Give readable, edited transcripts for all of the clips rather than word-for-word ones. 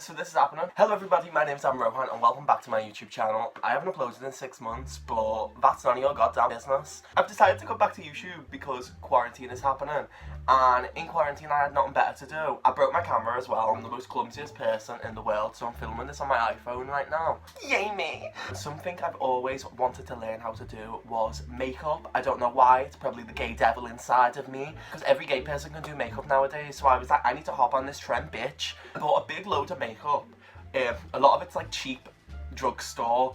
So this is happening. Hello everybody, my name's Rohan and welcome back to my YouTube channel. I haven't uploaded in 6 months, but that's none of your goddamn business. I've decided to go back to YouTube because quarantine is happening, and in quarantine I had nothing better to do. I broke my camera as well. I'm the most clumsiest person in the world, so I'm filming this on my iPhone right now. Yay me! Something I've always wanted to learn how to do was makeup. I don't know why, it's probably the gay devil inside of me, because every gay person can do makeup nowadays, so I was like, I need to hop on this trend, bitch. I bought a big load of makeup. A lot of it's like cheap drugstore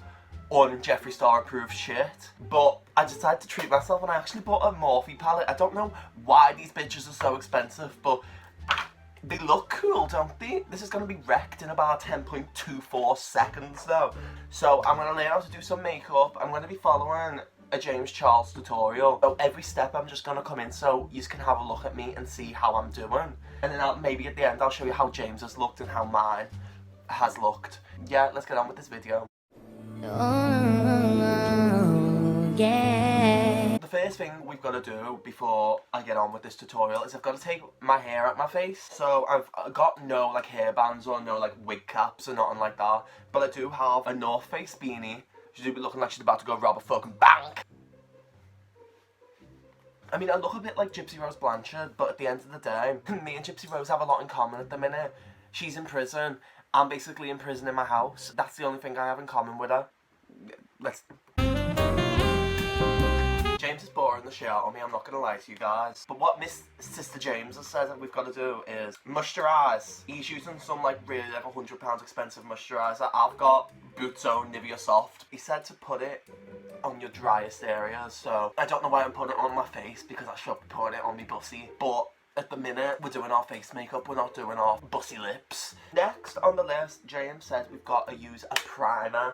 Jeffree Star approved shit, but I decided to treat myself and I actually bought a Morphe palette. I don't know why these bitches are so expensive, but they look cool, don't they? This is going to be wrecked in about 10.24 seconds though. So I'm going to learn how to do some makeup. I'm going to be following a James Charles tutorial. So every step I'm just going to come in so you can have a look at me and see how I'm doing. And then maybe at the end I'll show you how James has looked and how mine has looked. Yeah, let's get on with this video. Yeah. The first thing we've got to do before I get on with this tutorial is I've got to take my hair out my face. So I've got no like hair bands or no like wig caps or nothing like that, but I do have a North Face beanie. She do be looking like she's about to go rob a fucking bank. I mean, I look a bit like Gypsy Rose Blanchard, but at the end of the day, me and Gypsy Rose have a lot in common at the minute. She's in prison. I'm basically in prison in my house. That's the only thing I have in common with her. James is boring the shit out of me, I'm not going to lie to you guys. But what Miss Sister James has said that we've got to do is moisturise. He's using some like really like £100 expensive moisturiser. I've got Boots Own Nivea Soft. He said to put it on your driest areas, so I don't know why I'm putting it on my face because I should be putting it on my bussy. But at the minute, we're doing our face makeup, we're not doing our bussy lips. Next on the list, James said we've got to use a primer.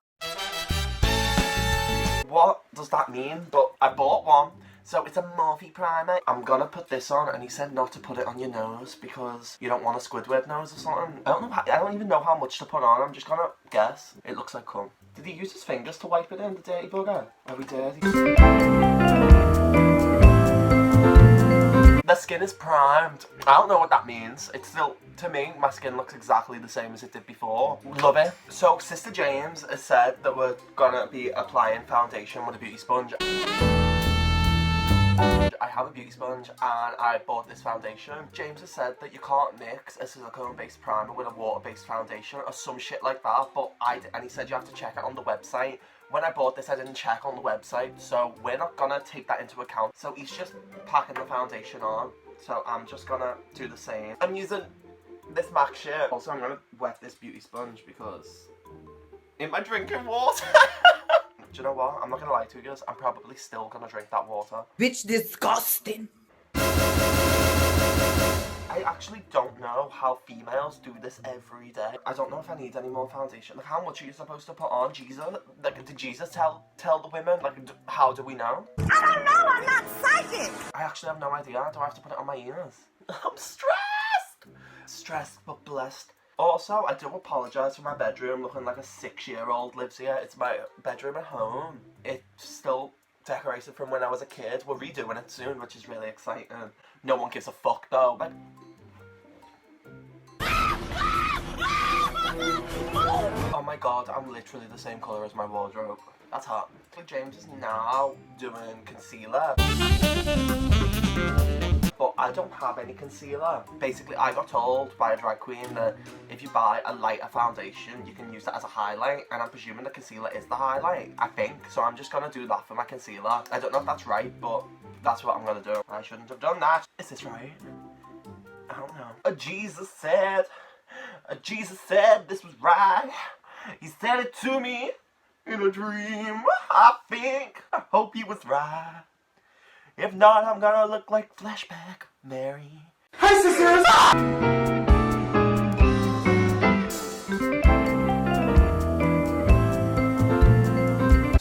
What does that mean? But I bought one. So it's a Morphe primer. I'm gonna put this on, and he said not to put it on your nose because you don't want a Squidward nose or something. I don't even know how much to put on. I'm just gonna guess. It looks like cum. Did he use his fingers to wipe it in, the dirty bugger? Are we dirty? The skin is primed. I don't know what that means. It's still, to me, my skin looks exactly the same as it did before. Love it. So, Sister James has said that we're gonna be applying foundation with a beauty sponge. I have a beauty sponge and I bought this foundation. James has said that you can't mix a silicone-based primer with a water-based foundation or some shit like that, but and he said you have to check it on the website. When I bought this, I didn't check on the website, so we're not gonna take that into account. So he's just packing the foundation on, so I'm just gonna do the same. I'm using this MAC shit. Also, I'm gonna wet this beauty sponge because in my drinking water. Do you know what? I'm not gonna lie to you guys, I'm probably still gonna drink that water. Bitch, disgusting. I actually don't know how females do this every day. I don't know if I need any more foundation. Like, how much are you supposed to put on? Jesus? Like, did Jesus tell the women? Like, how do we know? I don't know, I'm not psychic. I actually have no idea. Do I have to put it on my ears? I'm stressed! Stressed but blessed. Also, I do apologise for my bedroom looking like a 6-year-old lives here. It's my bedroom at home. It's still decorated from when I was a kid. We're redoing it soon, which is really exciting. No one gives a fuck though. Like, oh my god, I'm literally the same colour as my wardrobe. That's hot. James is now doing concealer. But I don't have any concealer. Basically, I got told by a drag queen that if you buy a lighter foundation, you can use that as a highlight, and I'm presuming the concealer is the highlight, I think. So I'm just gonna do that for my concealer. I don't know if that's right, but that's what I'm gonna do. I shouldn't have done that. Is this right? I don't know. Jesus said this was right. He said it to me in a dream, I think. I hope he was right. If not, I'm gonna look like Flashback Mary. Hi, sisters!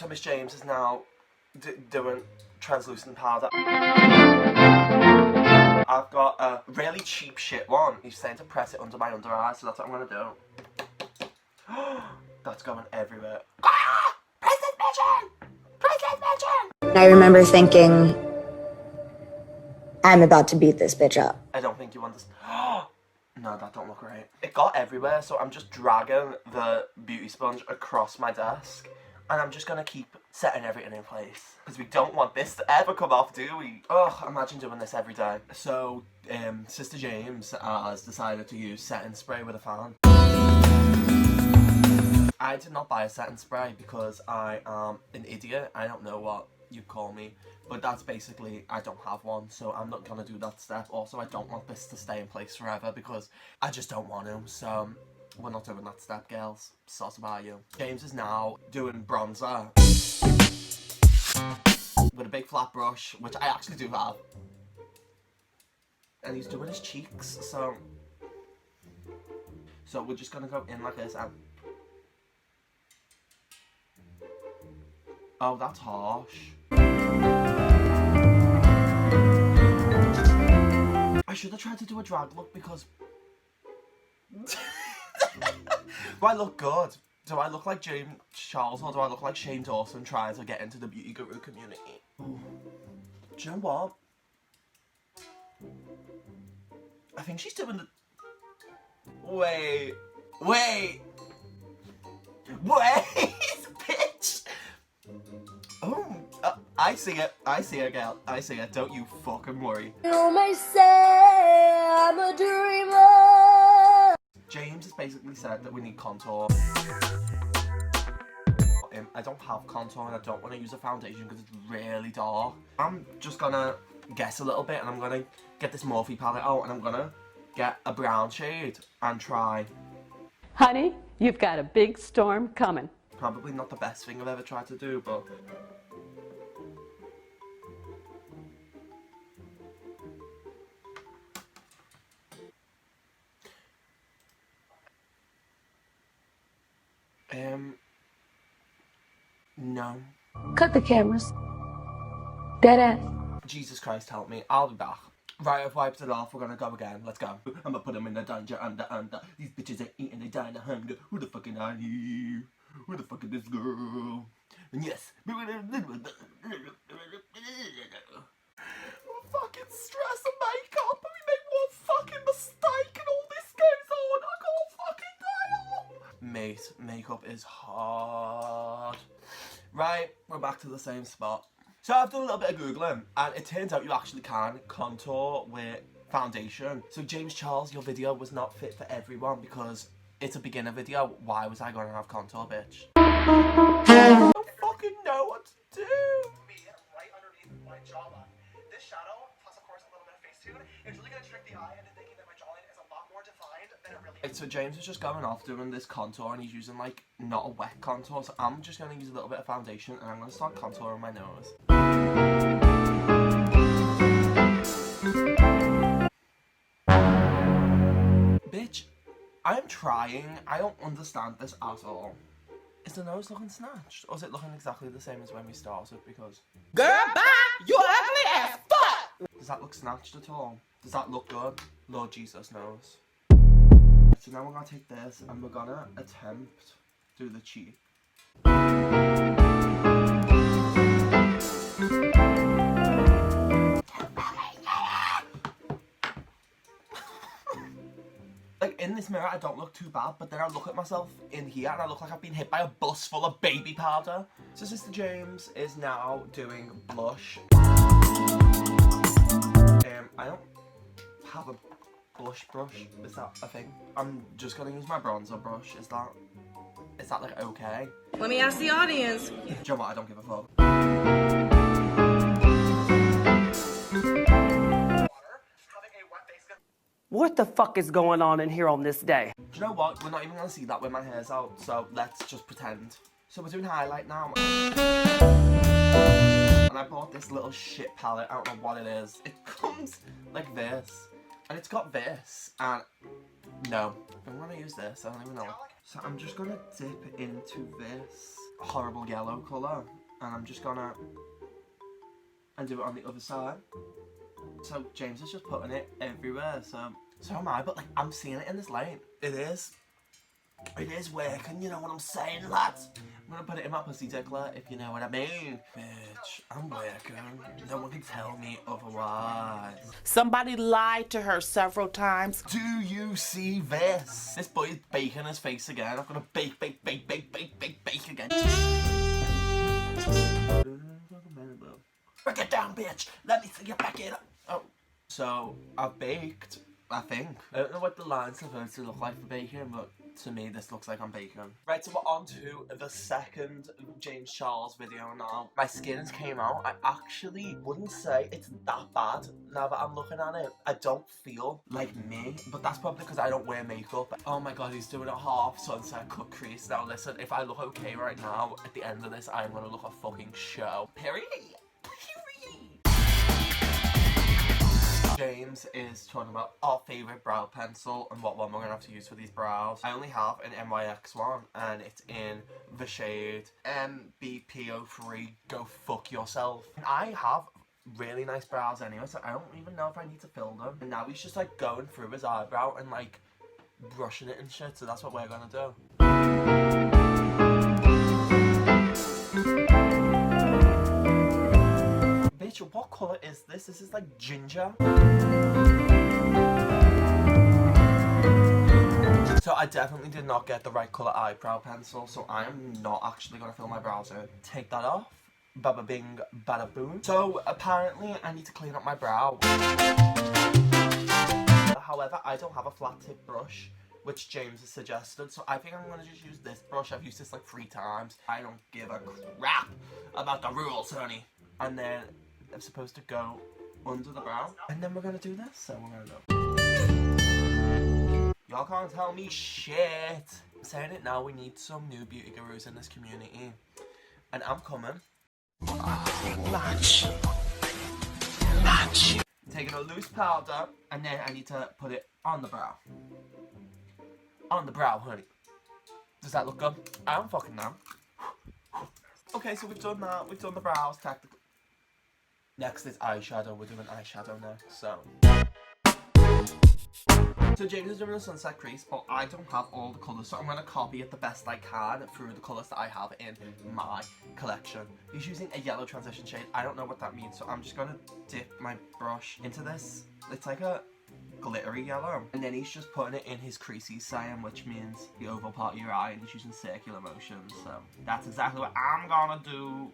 So Miss James is now doing translucent powder. I've got a really cheap shit one. He's saying to press it under my under eye, so that's what I'm gonna do. That's going everywhere. Ah! Press this bitch in! Press this bitch in! I remember thinking, I'm about to beat this bitch up. I don't think you understand. No, that don't look right. It got everywhere, so I'm just dragging the beauty sponge across my desk. And I'm just gonna keep setting everything in place. Because we don't want this to ever come off, do we? Ugh, imagine doing this every day. So, Sister James has decided to use setting spray with a fan. I did not buy a setting spray because I am an idiot. I don't know what you'd call me. But that's basically, I don't have one, so I'm not gonna do that step. Also, I don't want this to stay in place forever because I just don't want to. So, we're not doing that step, girls. Sauce about you. James is now doing bronzer with a big flat brush, which I actually do have. And he's doing his cheeks, so we're just gonna go in like this and... Oh, that's harsh. I should have tried to do a drag look because... Do I look good? Do I look like James Charles or do I look like Shane Dawson trying to get into the beauty guru community? Ooh. Do you know what? I think she's doing the... Wait, bitch! Oh, I see it, girl. I see it. Don't you fucking worry. You may say I'm a dreamer. James has basically said that we need contour. I don't have contour and I don't want to use a foundation because it's really dark. I'm just gonna guess a little bit and I'm gonna get this Morphe palette out and I'm gonna get a brown shade and try. Honey, you've got a big storm coming. Probably not the best thing I've ever tried to do, but... No. Cut the cameras. Dead ass. Jesus Christ, help me. I'll be back. Right, I've wiped it off. We're gonna go again. Let's go. I'm gonna put them in the danger under. These bitches are eating a diner hunger. Who the fuck are you? Who the fuck is this girl? And yes. Fucking stress and makeup. We make one fucking mistake and all this goes on. I can't fucking die. Mate, makeup is hard. Right, we're back to the same spot. So I've done a little bit of Googling and it turns out you actually can contour with foundation. So James Charles, your video was not fit for everyone because it's a beginner video. Why was I going to have contour, bitch? I don't fucking know what to do. Me right underneath my jawline. This shadow, plus of course a little bit of Facetune, is really going to trick the eye into thinking that my jawline is a lot more defined than it really is. So James is just going off doing this contour and he's using like not a wet contour, so I'm just going to use a little bit of foundation and I'm going to start contouring my nose. Bitch, I'm trying. I don't understand this at all. Is the nose looking snatched? Or is it looking exactly the same as when we started? Because... Girl, bye! You ugly as fuck! Does that look snatched at all? Does that look good? Lord Jesus knows. So now we're gonna take this and we're gonna attempt to do the cheek. Like in this mirror I don't look too bad, but then I look at myself in here and I look like I've been hit by a bus full of baby powder. So Sister James is now doing blush. I don't have a blush brush. Is that a thing? I'm just gonna use my bronzer brush. Is that like okay? Let me ask the audience. Do you know what? I don't give a fuck. What the fuck is going on in here on this day? Do you know what? We're not even gonna see that when my hair's out, so let's just pretend. So we're doing highlight now. And I bought this little shit palette, I don't know what it is. It comes like this. And it's got this, and no. I'm gonna use this, I don't even know. So I'm just gonna dip into this horrible yellow colour. And I'm just gonna... and do it on the other side. So James is just putting it everywhere, so am I, but like I'm seeing it in this light. It is It is working, you know what I'm saying, lads? I'm gonna put it in my pussy tickler, if you know what I mean. Bitch, I'm working. No one can tell me otherwise. Somebody lied to her several times. Do you see this? This boy is baking his face again. I'm gonna bake again. Break it down, bitch. Let me see you back it up. Oh. So, I've baked, I think. I don't know what the line's supposed to look like for baking, but to me, this looks like I'm baking. Right, so we're on to the second James Charles video now. My skin came out. I actually wouldn't say it's that bad now that I'm looking at it. I don't feel like me, but that's probably because I don't wear makeup. Oh my god, he's doing a half sunset cut crease. Now listen, if I look okay right now, at the end of this, I'm gonna look a fucking show. Period. James is talking about our favourite brow pencil and what one we're going to have to use for these brows. I only have an NYX one and it's in the shade MBPO3 Go Fuck Yourself. And I have really nice brows anyway, so I don't even know if I need to fill them. And now he's just like going through his eyebrow and like brushing it and shit, so that's what we're going to do. Bitch, what colour is this? This is like ginger. So I definitely did not get the right colour eyebrow pencil, so I am not actually going to fill my brows in. Take that off. Bada bing, bada boom. So apparently I need to clean up my brow. However, I don't have a flat tip brush, which James has suggested, so I think I'm going to just use this brush. I've used this like 3 times. I don't give a crap about the rules, honey. And then I'm supposed to go under the brow, and then we're gonna do this, so we're gonna do. Y'all can't tell me shit. I'm saying it now, we need some new beauty gurus in this community, and I'm coming. Match. Taking a loose powder, and then I need to put it on the brow. On the brow, honey. Does that look good? I don't fucking know. Okay, so we've done that. We've done the brows, tactically. Next is eyeshadow. We're doing eyeshadow next, so James is doing a sunset crease, but I don't have all the colours, so I'm going to copy it the best I can through the colours that I have in my collection. He's using a yellow transition shade. I don't know what that means, so I'm just going to dip my brush into this. It's like a glittery yellow, and then he's just putting it in his creasy cyan, which means the oval part of your eye, and he's using circular motions, so that's exactly what I'm going to do.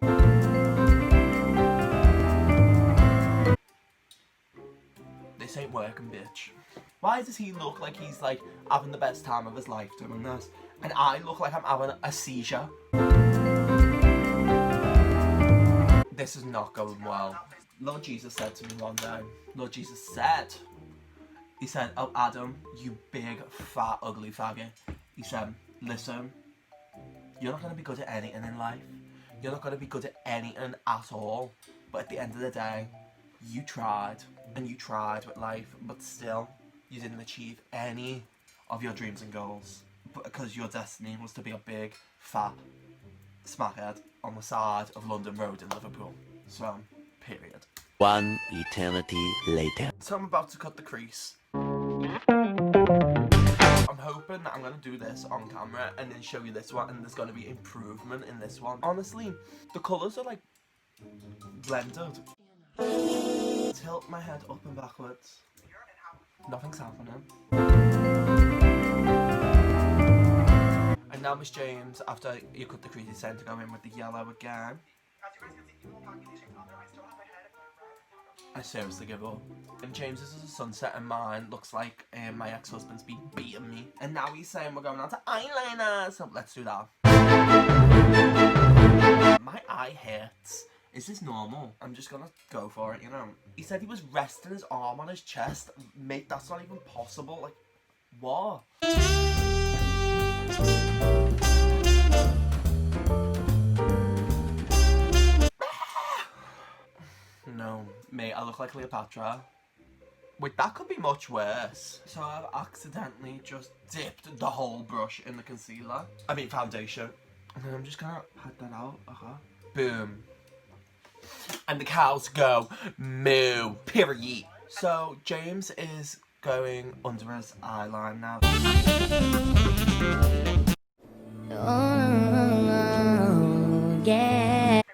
This ain't working, bitch. Why does he look like he's like having the best time of his life doing this, and I look like I'm having a seizure? This is not going well. Lord Jesus said to me one day, Lord Jesus said, he said, oh Adam, you big, fat, ugly faggot. He said, listen, you're not going to be good at anything in life. You're not going to be good at anything at all. But at the end of the day, you tried, and you tried with life, but still, you didn't achieve any of your dreams and goals. Because your destiny was to be a big, fat smackhead on the side of London Road in Liverpool. So, period. One eternity later. So I'm about to cut the crease. I'm hoping that I'm going to do this on camera and then show you this one, and there's going to be improvement in this one. Honestly, the colours are like blended. Tilt my head up and backwards. Nothing's happening. And now Miss James, after you cut the crease, is saying to go in with the yellow again. I seriously give up. And James's is a sunset and mine looks like my ex-husband's been beating me. And now he's saying we're going on to eyeliner, so let's do that. My eye hurts. Is this normal? I'm just gonna go for it, you know. He said he was resting his arm on his chest. Mate, that's not even possible. Like, what? No, mate, I look like Cleopatra. Wait, that could be much worse. So I've accidentally just dipped the whole brush in the concealer. I mean foundation. And then I'm just gonna pat that out, Boom. And the cows go moo. Period. So James is going under his eyeline now.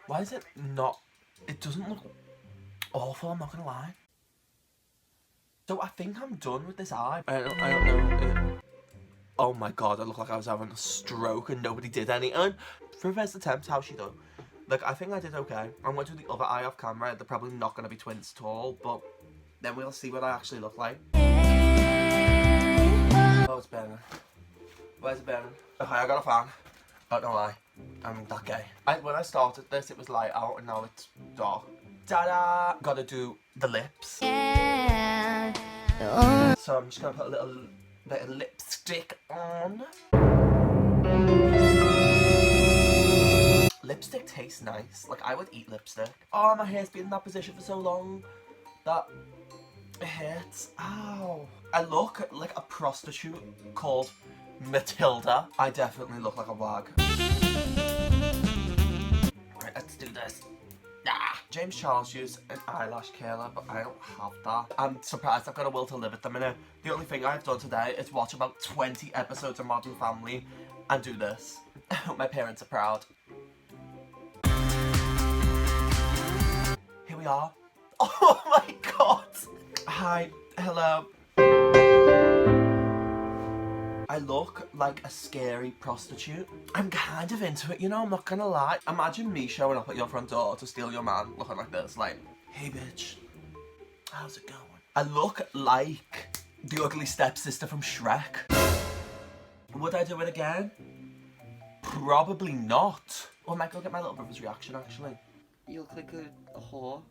Why is it not? It doesn't look awful, I'm not gonna lie. So I think I'm done with this eye. I don't know. Oh my god, I look like I was having a stroke and nobody did anything. For a first attempt, how's she done? Like, I think I did okay. I'm going to do the other eye off camera. They're probably not going to be twins at all, but then we'll see what I actually look like. Oh, it's burning. Where's it burning? Okay, I got a fan. Not gonna lie, I'm that gay. When I started this, it was light out and now it's dark. Ta-da! Gotta do the lips. So I'm just gonna put a little bit of lipstick on. Lipstick tastes nice. Like, I would eat lipstick. Oh, my hair's been in that position for so long that it hurts. Ow. I look like a prostitute called Matilda. I definitely look like a wag. Right, let's do this. Ah. James Charles used an eyelash curler, but I don't have that. I'm surprised I've got a will to live at the minute. The only thing I've done today is watch about 20 episodes of Modern Family and do this. My parents are proud. Here we are. Oh my god! Hi, hello. I look like a scary prostitute. I'm kind of into it, you know, I'm not gonna lie. Imagine me showing up at your front door to steal your man looking like this, like, hey bitch, how's it going? I look like the ugly stepsister from Shrek. Would I do it again? Probably not. Or I might go get my little brother's reaction, actually. You look like a whore.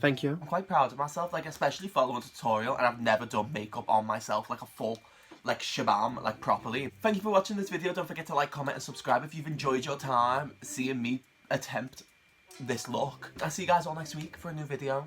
Thank you. I'm quite proud of myself, like, especially following a tutorial, and I've never done makeup on myself, like a full, like, shabam, like, properly. Thank you for watching this video. Don't forget to like, comment, and subscribe if you've enjoyed your time seeing me attempt this look. I'll see you guys all next week for a new video.